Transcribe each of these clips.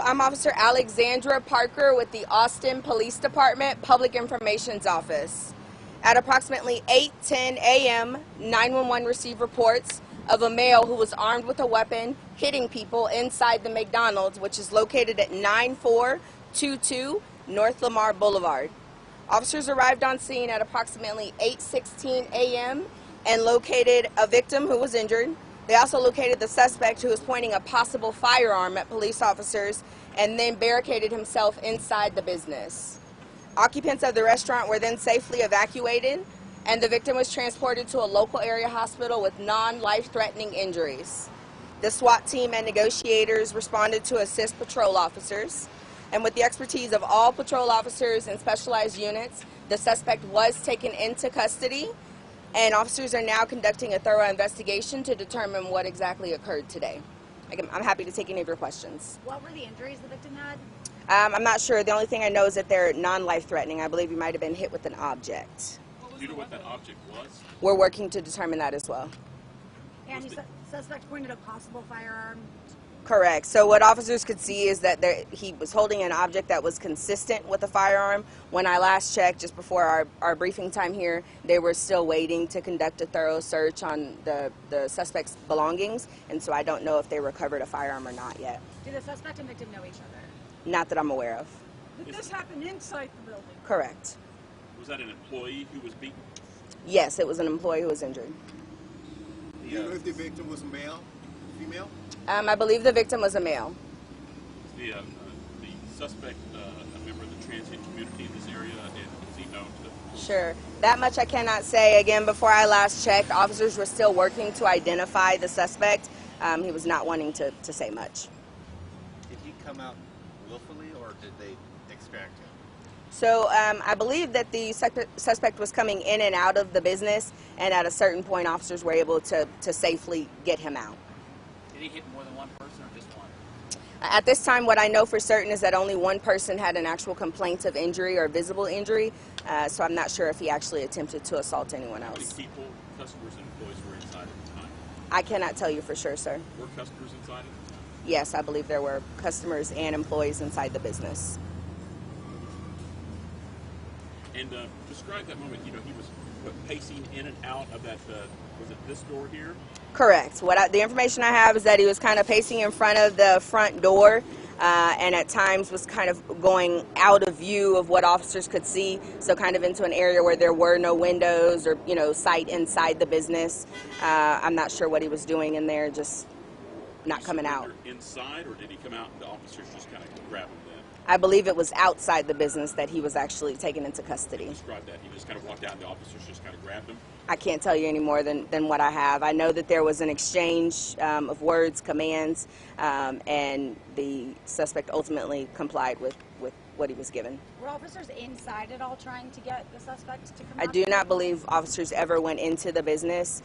I'm Officer Alexandra Parker with the Austin Police Department Public Information's Office. At approximately 8:10 a.m., 911 received reports of a male who was armed with a weapon hitting people inside the McDonald's, which is located at 9422 North Lamar Boulevard. Officers arrived on scene at approximately 8:16 a.m. and located a victim who was injured. They also located the suspect who was pointing a possible firearm at police officers and then barricaded himself inside the business. Occupants of the restaurant were then safely evacuated, and the victim was transported to a local area hospital with non-life-threatening injuries. The SWAT team and negotiators responded to assist patrol officers, and with the expertise of all patrol officers and specialized units, the suspect was taken into custody, and officers are now conducting a thorough investigation to determine what exactly occurred today. I'm happy to take any of your questions. What were the injuries the victim had? I'm not sure. The only thing I know is that they're non-life-threatening. I believe he might have been hit with an object. Do you know what that object was? We're working to determine that as well. And the suspect pointed a possible firearm? Correct. So what officers could see is that he was holding an object that was consistent with a firearm. When I last checked, just before our briefing time here, they were still waiting to conduct a thorough search on the suspect's belongings, and so I don't know if they recovered a firearm or not yet. Do the suspect and victim know each other? Not that I'm aware of. Did this happen inside the building? Correct. Was that an employee who was beaten? Yes, it was an employee who was injured. Do you know if the victim was male, female? I believe the victim was a male. The suspect a member of the transient community in this area, and is he known to? Sure. That much I cannot say. Again, before I last checked, officers were still working to identify the suspect. He was not wanting to say much. Did he come out willfully, or did they extract him? So I believe that the suspect was coming in and out of the business, and at a certain point, officers were able to safely get him out. Did he hit more than one person or just one? At this time, what I know for certain is that only one person had an actual complaint of injury or visible injury, so I'm not sure if he actually attempted to assault anyone else. How many people, customers, and employees were inside at the time? I cannot tell you for sure, sir. Were customers inside at the time? Yes, I believe there were customers and employees inside the business. And describe that moment. You know, he was pacing in and out of that. Was it this door here? Correct. The information I have is that he was kind of pacing in front of the front door, and at times was kind of going out of view of what officers could see, so kind of into an area where there were no windows or, you know, sight inside the business. I'm not sure what he was doing in there, just not coming out. Inside, or did he come out and the officers just kind of grab him then? I believe it was outside the business that he was actually taken into custody. Describe that. He just kind of walked out and the officers just kind of grabbed him? I can't tell you any more than what I have. I know that there was an exchange of words, commands, and the suspect ultimately complied with what he was given. Were officers inside at all trying to get the suspect to come out? I do not believe officers ever went into the business,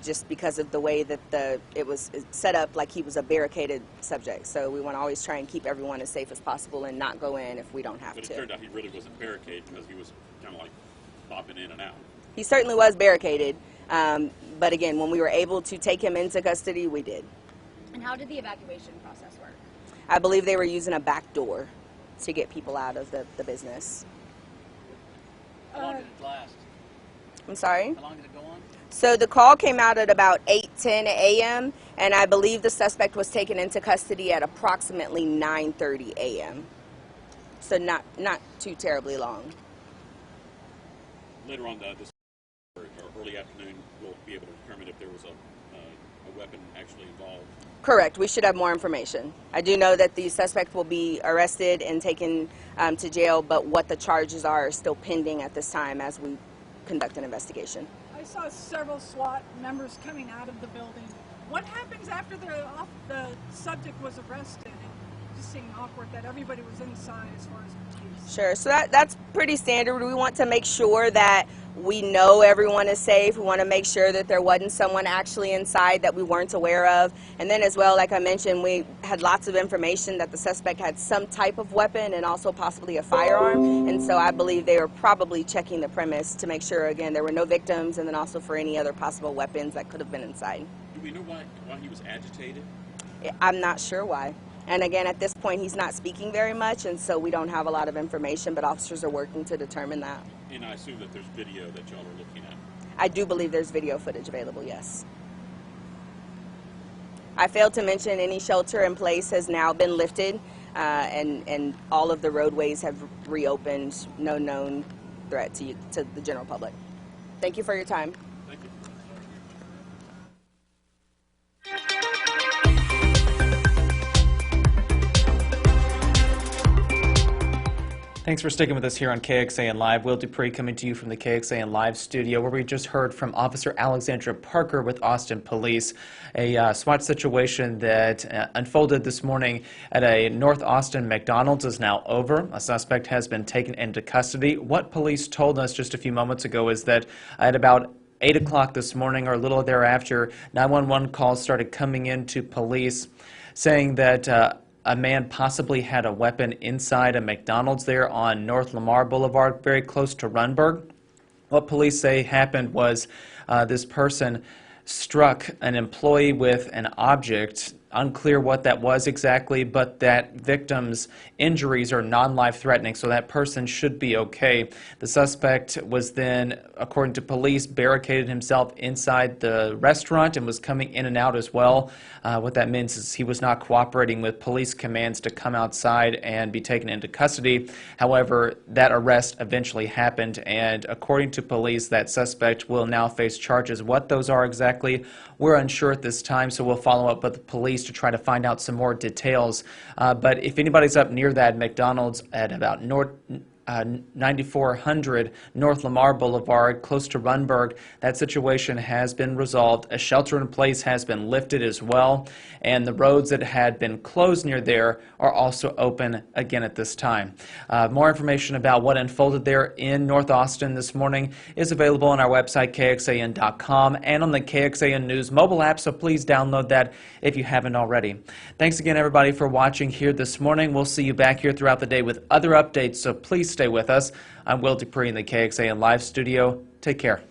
just because of the way that it was set up, like he was a barricaded subject. So we want to always try and keep everyone as safe as possible and not go in if we don't have to. But it turned out he really wasn't barricaded because he was kind of like popping in and out. He certainly was barricaded, but again, when we were able to take him into custody, we did. And how did the evacuation process work? I believe they were using a back door to get people out of the business. How long did it last? I'm sorry? How long did it go on? So the call came out at about 8:10 a.m., and I believe the suspect was taken into custody at approximately 9:30 a.m. So not too terribly long. Later on this early afternoon, we'll be able to determine if there was a weapon actually involved. Correct. We should have more information. I do know that the suspect will be arrested and taken to jail, but what the charges are still pending at this time as we conduct an investigation. I saw several SWAT members coming out of the building. What happens after the subject was arrested? It just seemed awkward that everybody was inside as far as police. Sure. So that's pretty standard. We want to make sure that we know everyone is safe. We want to make sure that there wasn't someone actually inside that we weren't aware of. And then as well, like I mentioned, we had lots of information that the suspect had some type of weapon and also possibly a firearm. And so I believe they were probably checking the premise to make sure, again, there were no victims, and then also for any other possible weapons that could have been inside. Do we know why he was agitated? I'm not sure why. And again, at this point, he's not speaking very much, and so we don't have a lot of information, but officers are working to determine that. And I assume that there's video that y'all are looking at. I do believe there's video footage available, yes. I failed to mention any shelter in place has now been lifted, and all of the roadways have reopened. No known threat to the general public. Thank you for your time. Thank you. Thanks for sticking with us here on KXAN Live. Will Dupree coming to you from the KXAN Live studio, where we just heard from Officer Alexandra Parker with Austin Police. A SWAT situation that unfolded this morning at a North Austin McDonald's is now over. A suspect has been taken into custody. What police told us just a few moments ago is that at about 8 o'clock this morning or a little thereafter, 911 calls started coming in to police saying that a man possibly had a weapon inside a McDonald's there on North Lamar Boulevard, very close to Runberg. What police say happened was this person struck an employee with an object. Unclear what that was exactly, but that victim's injuries are non-life-threatening, so that person should be okay. The suspect was then, according to police, barricaded himself inside the restaurant and was coming in and out as well. What that means is he was not cooperating with police commands to come outside and be taken into custody. However, that arrest eventually happened, and according to police, that suspect will now face charges. What those are exactly, we're unsure at this time, so we'll follow up with the police to try to find out some more details. But if anybody's up near that McDonald's at about 9400 North Lamar Boulevard, close to Runberg, that situation has been resolved. A shelter in place has been lifted as well, and the roads that had been closed near there are also open again at this time. More information about what unfolded there in North Austin this morning is available on our website, KXAN.com, and on the KXAN News mobile app, so please download that if you haven't already. Thanks again, everybody, for watching here this morning. We'll see you back here throughout the day with other updates, so please stay with us. I'm Will Dupree in the KXAN Live studio. Take care.